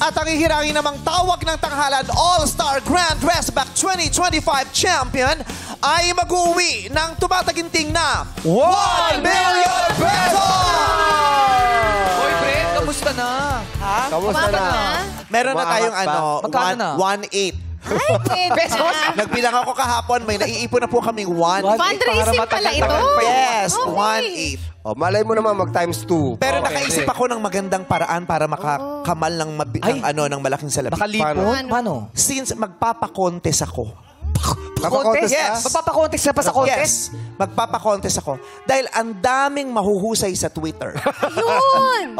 At ang hihirangin namang tawag ng tanghalan All-Star Grand Dressback 2025 Champion ay mag-uwi ng tumataginting na 1 million pesos! Hoy, Fred, kamusta na? Ha? Kamusta na? Meron na tayong Magkano na? 1.8. Ay, Pesos? Nagbilang ako kahapon, may naiipon na po kaming 1.8. fundraising pala ito. Yes, Okay. 1.8. Oh, malay mo naman mag times 2. Pero nakaisip ako ng magandang paraan para makakamal ng, ng malaking salapi. Baka lipon? Paano? Since magpapakontes ako. Magpapakontest Yes. ka? Magpapakontest ka pa sa contest? Yes, magpapakontes ako. Dahil ang daming mahuhusay sa Twitter. Yun!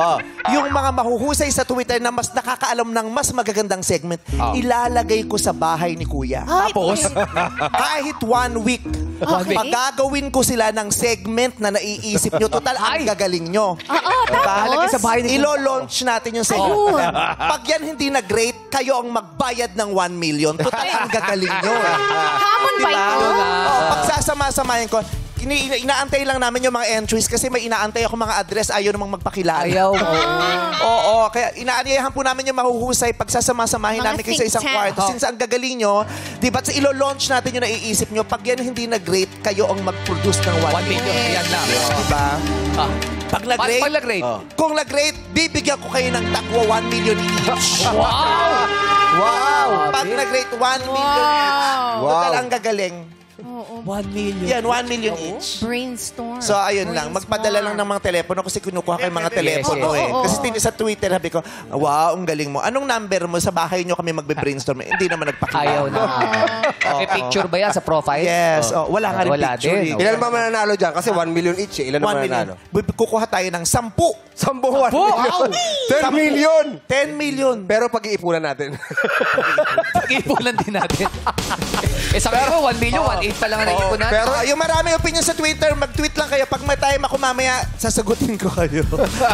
Yung mga mahuhusay sa Twitter na mas nakakaalam ng mas magagandang segment, ilalagay ko sa bahay ni Kuya. Tapos? Kahit 1 week, magagawin ko sila ng segment na naiisip nyo. Total, ang gagaling nyo. Bahalagay sa bahay ni Ilo-launch natin yung segment. Pag yan hindi na-great, kayo ang magbayad ng 1 million. Total, ang gagaling nyo. Hamon ba ito? Pagsasama-samahin ko, inaantay lang namin yung mga entries kasi may inaantay ako mga address, ayaw namang magpakilala. Ayaw. Oo, kaya inaanyayahan po namin yung mahuhusay, pagsasama-samahin Mga namin kayo sa isang think tank. kwarto. Since ang gagaling nyo, di ba, ilo-launch natin yung naiisip nyo, pag yan hindi na-great, kayo ang mag-produce ng 1 million. Yan lang. Di ba? Pag na-great, Pag na-great? kung na-great, bibigyan ko kayo ng takwa 1 million each. Wow! Wow! Pag na-great, 1 million each. Total, ang gagaling. 1 million. Yan, 1 million each. Brainstorm. So, ayun lang. Magpadala lang ng mga telepono kasi kinukuha kayo mga telepono eh. Kasi sa Twitter, sabi ko, wow, ang galing mo. Anong number mo? Sa bahay nyo kami magbe-brainstorm. Hindi naman nagpakilala. Ayaw na. May picture ba yan sa profile? Yes. Wala nga rin Wala picture. din. Ilan ba mananalo dyan? Kasi 1 million each eh. Ilan 1 naman million. nanalo? Kukuha tayo ng 10. 10 million. 10 million! 10 million. Pero pag-iipunan natin. Pag-iipunan din natin. Sabi ko, 1 million, 1.8 pa lang ang naiipunan. Pero yung marami opinion sa Twitter, mag-tweet lang kayo. Pag may time ako mamaya, sasagutin ko kayo.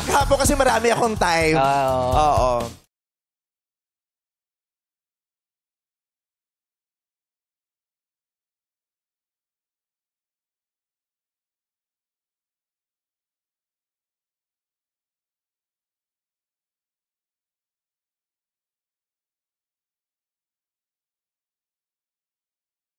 Kapo kasi marami akong time. Oo.